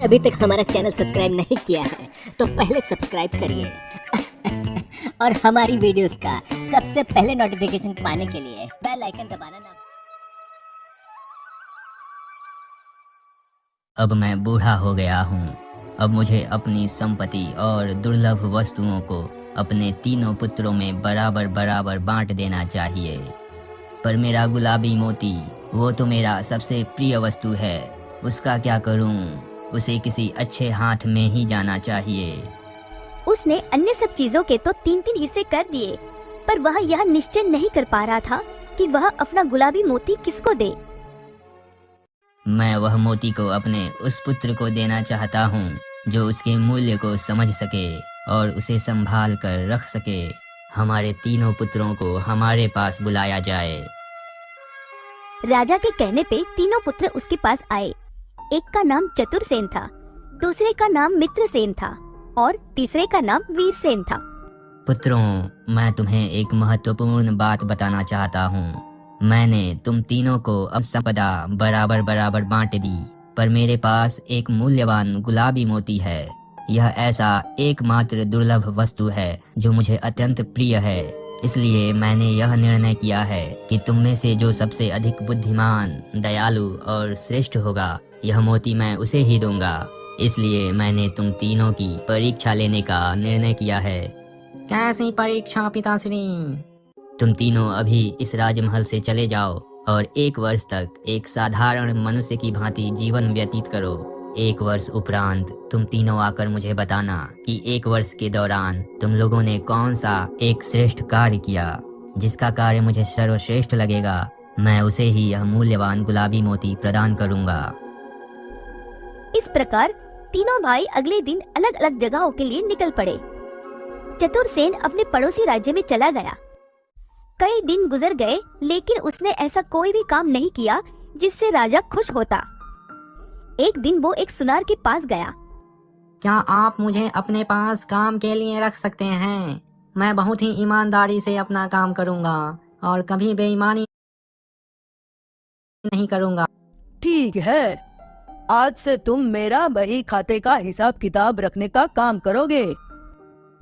अभी तक हमारा चैनल सब्सक्राइब नहीं किया है तो पहले सब्सक्राइब करिए और हमारी वीडियोस का सबसे पहले नोटिफिकेशन पाने के लिए बेल आइकन दबाना ना। अब मैं बूढ़ा हो गया हूँ। अब मुझे अपनी संपत्ति और दुर्लभ वस्तुओं को अपने तीनों पुत्रों में बराबर बराबर बांट देना चाहिए। पर मेरा गुलाबी मोती, वो तो मेरा सबसे प्रिय वस्तु है, उसका क्या करूँ? उसे किसी अच्छे हाथ में ही जाना चाहिए। उसने अन्य सब चीजों के तो 3-3 हिस्से कर दिए, पर वह यह निश्चय नहीं कर पा रहा था कि वह अपना गुलाबी मोती किसको दे। मैं वह मोती को अपने उस पुत्र को देना चाहता हूँ जो उसके मूल्य को समझ सके और उसे संभाल कर रख सके। हमारे तीनों पुत्रों को हमारे पास बुलाया जाए। राजा के कहने पे तीनों पुत्र उसके पास आए। एक का नाम चतुरसेन था, दूसरे का नाम मित्रसेन था और तीसरे का नाम वीरसेन था। पुत्रों, मैं तुम्हें एक महत्वपूर्ण बात बताना चाहता हूँ। मैंने तुम तीनों को अब संपदा बराबर बराबर बांट दी, पर मेरे पास एक मूल्यवान गुलाबी मोती है। यह ऐसा एकमात्र दुर्लभ वस्तु है जो मुझे अत्यंत प्रिय है। इसलिए मैंने यह निर्णय किया है कि तुम में से जो सबसे अधिक बुद्धिमान, दयालु और श्रेष्ठ होगा, यह मोती मैं उसे ही दूंगा। इसलिए मैंने तुम तीनों की परीक्षा लेने का निर्णय किया है। कैसी परीक्षा पिताश्री? तुम तीनों अभी इस राजमहल से चले जाओ और 1 वर्ष तक एक साधारण मनुष्य की भांति जीवन व्यतीत करो। 1 वर्ष उपरांत तुम तीनों आकर मुझे बताना कि 1 वर्ष के दौरान तुम लोगों ने कौन सा एक श्रेष्ठ कार्य किया। जिसका कार्य मुझे सर्वश्रेष्ठ लगेगा, मैं उसे ही यह मूल्यवान गुलाबी मोती प्रदान करूंगा। इस प्रकार तीनों भाई अगले दिन अलग अलग जगहों के लिए निकल पड़े। चतुरसेन अपने पड़ोसी राज्य में चला गया। कई दिन गुजर गए, लेकिन उसने ऐसा कोई भी काम नहीं किया जिससे राजा खुश होता। एक दिन वो एक सुनार के पास गया। क्या आप मुझे अपने पास काम के लिए रख सकते हैं? मैं बहुत ही ईमानदारी से अपना काम करूंगा और कभी बेईमानी नहीं करूंगा। ठीक है, आज से तुम मेरा बही खाते का हिसाब किताब रखने का काम करोगे।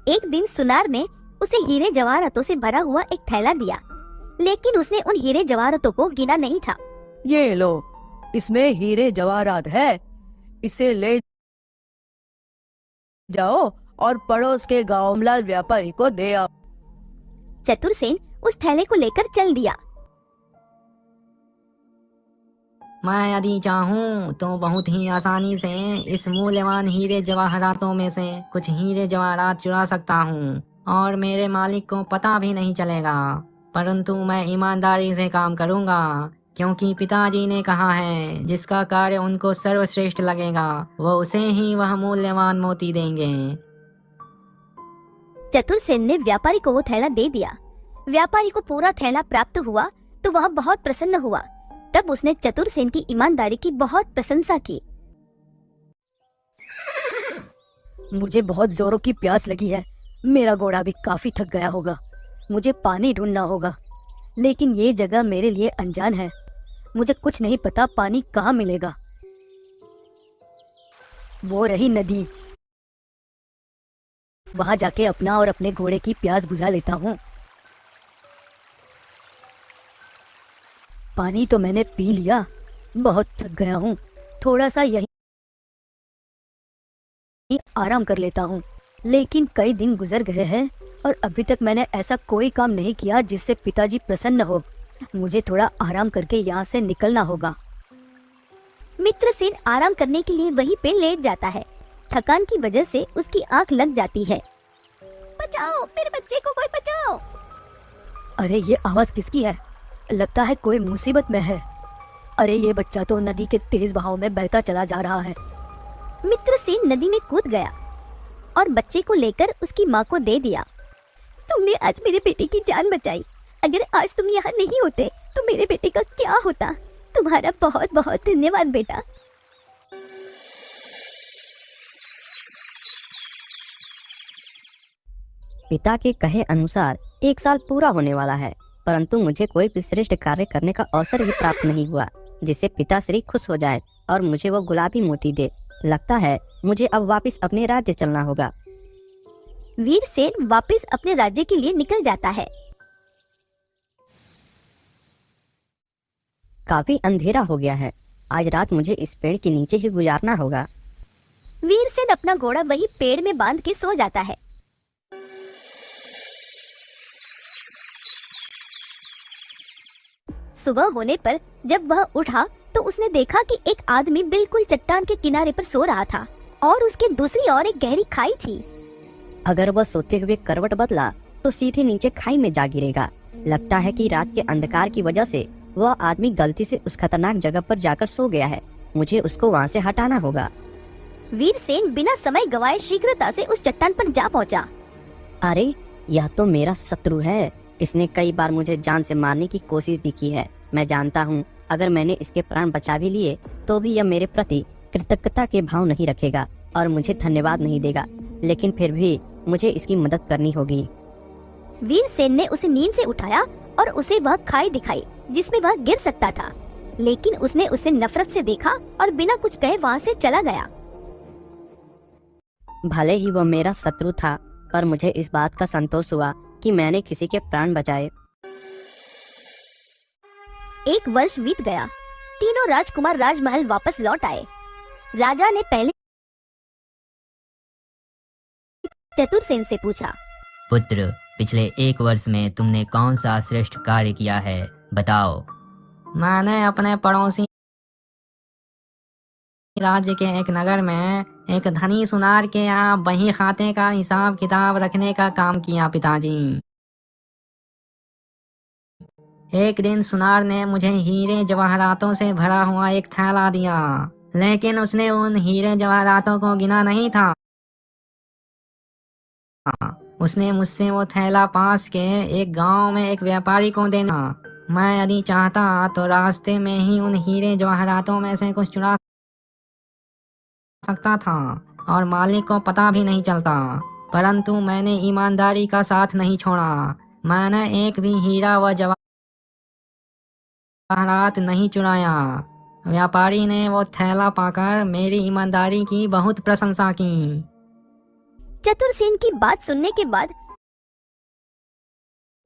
एक दिन सुनार ने उसे हीरे जवाहरातों से भरा हुआ एक थैला दिया, लेकिन उसने उन हीरे जवाहरातों को गिना नहीं था। ये लो, इसमें हीरे जवाहरात है, इसे ले जाओ और पड़ोस के गांवलाल व्यापारी को दे आओ। चतुरसेन उस थैले को लेकर चल दिया। मैं यदि चाहूँ तो बहुत ही आसानी से इस मूल्यवान हीरे जवाहरातों में से कुछ हीरे जवाहरात चुरा सकता हूँ और मेरे मालिक को पता भी नहीं चलेगा। परंतु मैं ईमानदारी से काम करूँगा, क्योंकि पिताजी ने कहा है जिसका कार्य उनको सर्वश्रेष्ठ लगेगा वो उसे ही वह मूल्यवान मोती देंगे। चतुरसेन ने व्यापारी को वो थैला दे दिया। व्यापारी को पूरा थैला प्राप्त हुआ तो वह बहुत प्रसन्न हुआ। तब उसने चतुरसेन की ईमानदारी की बहुत प्रशंसा की। मुझे बहुत जोरों की प्यास लगी है, मेरा घोड़ा भी काफी थक गया होगा। मुझे पानी ढूंढना होगा, लेकिन ये जगह मेरे लिए अनजान है। मुझे कुछ नहीं पता पानी कहाँ मिलेगा। वो रही नदी, वहां जाके अपना और अपने घोड़े की प्यास बुझा लेता हूँ। पानी तो मैंने पी लिया, बहुत थक गया हूँ। थोड़ा सा यहीं आराम कर लेता हूँ। लेकिन कई दिन गुजर गए हैं और अभी तक मैंने ऐसा कोई काम नहीं किया जिससे पिताजी प्रसन्न हो। मुझे थोड़ा आराम करके यहाँ से निकलना होगा। मित्रसेन आराम करने के लिए वहीं पे लेट जाता है। थकान की वजह से उसकी आंख लग जाती है। बचाओ, मेरे बच्चे को कोई बचाओ। अरे ये आवाज किसकी है? लगता है कोई मुसीबत में है। अरे ये बच्चा तो नदी के तेज बहाव में बहता चला जा रहा है। मित्रसेन नदी में कूद गया और बच्चे को लेकर उसकी माँ को दे दिया। तुमने आज मेरे बेटे की जान बचाई। अगर आज तुम यहाँ नहीं होते तो मेरे बेटे का क्या होता? तुम्हारा बहुत बहुत धन्यवाद बेटा। पिता के कहे अनुसार 1 साल पूरा होने वाला है, परंतु मुझे कोई भी श्रेष्ठ कार्य करने का अवसर ही प्राप्त नहीं हुआ जिससे पिताश्री खुश हो जाए और मुझे वो गुलाबी मोती दे। लगता है मुझे अब वापस अपने राज्य चलना होगा। वीरसेन वापस अपने राज्य के लिए निकल जाता है। काफी अंधेरा हो गया है, आज रात मुझे इस पेड़ के नीचे ही गुजारना होगा। वीरसेन अपना घोड़ा वही पेड़ में बांध के सो जाता है। सुबह होने पर जब वह उठा तो उसने देखा कि एक आदमी बिल्कुल चट्टान के किनारे पर सो रहा था और उसके दूसरी ओर एक गहरी खाई थी। अगर वह सोते हुए करवट बदला तो सीधे नीचे खाई में जा गिरेगा। लगता है कि रात के अंधकार की वजह से वह आदमी गलती से उस खतरनाक जगह पर जाकर सो गया है। मुझे उसको वहाँ से हटाना होगा। वीरसेन बिना समय गवाए शीघ्रता से उस चट्टान पर जा पहुंचा। अरे यह तो मेरा शत्रु है। इसने कई बार मुझे जान से मारने की कोशिश भी की है। मैं जानता हूँ अगर मैंने इसके प्राण बचा भी लिए तो भी यह मेरे प्रति कृतज्ञता के भाव नहीं रखेगा और मुझे धन्यवाद नहीं देगा, लेकिन फिर भी मुझे इसकी मदद करनी होगी। वीरसेन ने उसे नींद से उठाया और उसे वह खाई दिखाई जिसमें वह गिर सकता था, लेकिन उसने उसे नफरत से देखा और बिना कुछ कहे वहाँ से चला गया। भले ही वह मेरा शत्रु था, पर मुझे इस बात का संतोष हुआ कि मैंने किसी के प्राण बचाए। एक वर्ष बीत गया। तीनों राजकुमार राजमहल वापस लौट आए। राजा ने पहले चतुरसेन से पूछा, पुत्र, पिछले 1 वर्ष में तुमने कौन सा श्रेष्ठ कार्य किया है, बताओ। मैंने अपने पड़ोसी राज्य के एक नगर में एक धनी सुनार के यहाँ बही खाते का हिसाब किताब रखने का काम किया पिताजी। एक दिन सुनार ने मुझे हीरे जवाहरातों से भरा हुआ एक थैला दिया, लेकिन उसने उन हीरे जवाहरातों को गिना नहीं था। उसने मुझसे वो थैला पास के एक गांव में एक व्यापारी को देना। मैं यदि चाहता तो रास्ते में ही उन हीरे जवाहरातों में से कुछ चुरा सकता था और मालिक को पता भी नहीं चलता, परंतु मैंने ईमानदारी का साथ नहीं छोड़ा। मैंने एक भी हीरा व जवाहरात नहीं चुराया। व्यापारी ने वो थैला पाकर मेरी ईमानदारी की बहुत प्रशंसा की। चतुरसेन की बात सुनने के बाद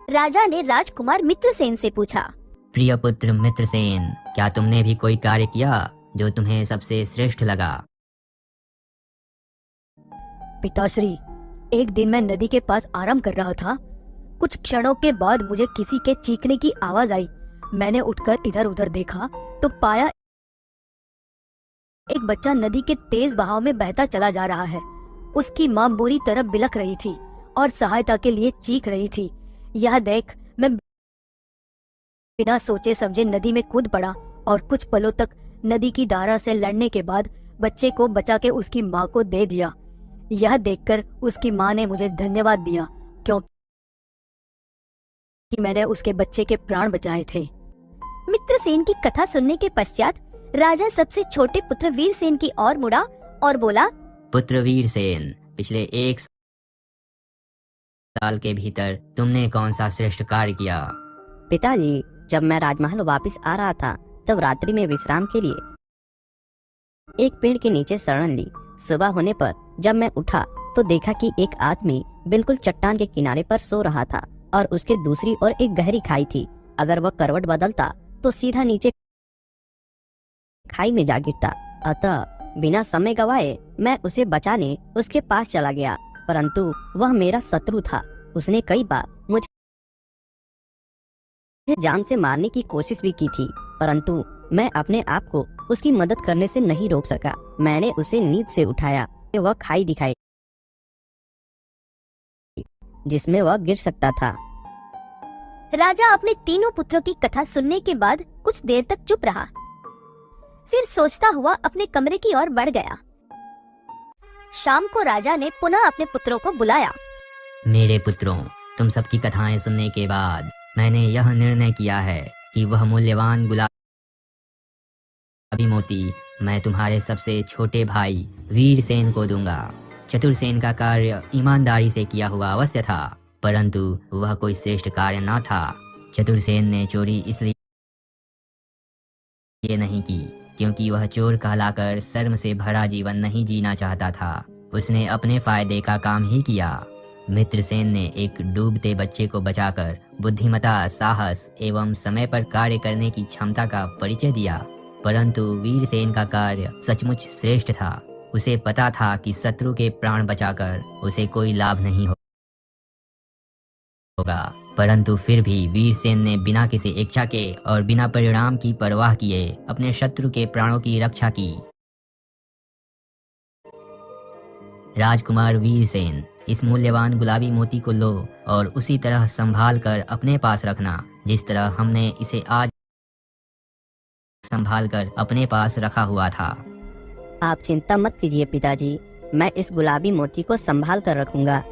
राजा ने राजकुमार मित्रसेन से पूछा, प्रिय पुत्र मित्रसेन, क्या तुमने भी कोई कार्य किया जो तुम्हें सबसे श्रेष्ठ लगा? पिताश्री, एक दिन मैं नदी के पास आराम कर रहा था। कुछ क्षणों के बाद मुझे किसी के चीखने की आवाज आई। मैंने उठकर इधर उधर देखा तो पाया एक बच्चा नदी के तेज बहाव में बहता चला जा रहा है। उसकी माँ बुरी तरह बिलख रही थी और सहायता के लिए चीख रही थी। यह देख मैं बिना सोचे समझे नदी में कूद पड़ा और कुछ पलों तक नदी की धारा से लड़ने के बाद बच्चे को बचा के उसकी माँ को दे दिया। यह देखकर उसकी माँ ने मुझे धन्यवाद दिया क्योंकि मैंने उसके बच्चे के प्राण बचाए थे। मित्रसेन की कथा सुनने के पश्चात राजा सबसे छोटे पुत्र वीरसेन की ओर मुड़ा और बोला, पुत्र वीरसेन, पिछले 1 साल के भीतर तुमने कौन सा श्रेष्ठ कार्य किया? पिताजी, जब मैं राजमहल वापस आ रहा था तब रात्रि में विश्राम के लिए एक पेड़ के नीचे शरण ली। सुबह होने पर जब मैं उठा तो देखा कि एक आदमी बिल्कुल चट्टान के किनारे पर सो रहा था और उसके दूसरी ओर एक गहरी खाई थी। अगर वह करवट बदलता तो सीधा नीचे खाई में जा गिरता। अतः बिना समय गवाए मैं उसे बचाने उसके पास चला गया, परंतु वह मेरा शत्रु था। उसने कई बार मुझे जान से मारने की कोशिश भी की थी, परंतु मैं अपने आप को उसकी मदद करने से नहीं रोक सका। मैंने उसे नींद से उठाया, वह खाई दिखाई जिसमें वह गिर सकता था। राजा अपने तीनों पुत्रों की कथा सुनने के बाद कुछ देर तक चुप रहा, फिर सोचता हुआ अपने कमरे की ओर बढ़ गया। शाम को राजा ने पुनः अपने पुत्रों को बुलाया। मेरे पुत्रों, तुम सबकी कथाएं सुनने के बाद मैंने यह निर्णय किया है कि वह मूल्यवान गुलाबी मोती मैं तुम्हारे सबसे छोटे भाई वीरसेन को दूंगा। चतुरसेन का कार्य ईमानदारी से किया हुआ अवश्य था, परंतु वह कोई श्रेष्ठ कार्य न था। चतुरसेन ने चोरी इसलिए नहीं की क्योंकि वह चोर कहलाकर शर्म से भरा जीवन नहीं जीना चाहता था। उसने अपने फायदे का काम ही किया। मित्रसेन ने एक डूबते बच्चे को बचाकर बुद्धिमता, साहस एवं समय पर कार्य करने की क्षमता का परिचय दिया। परंतु वीरसेन का कार्य सचमुच श्रेष्ठ था। उसे पता था कि शत्रु के प्राण बचाकर उसे कोई लाभ नहीं होगा, परंतु फिर भी वीरसेन ने बिना किसी इच्छा के और बिना परिणाम की परवाह किए अपने शत्रु के प्राणों की रक्षा की। राजकुमार वीरसेन, इस मूल्यवान गुलाबी मोती को लो और उसी तरह संभाल कर अपने पास रखना जिस तरह हमने इसे आज संभाल कर अपने पास रखा हुआ था। आप चिंता मत कीजिए पिताजी, मैं इस गुलाबी मोती को संभाल कर रखूंगा।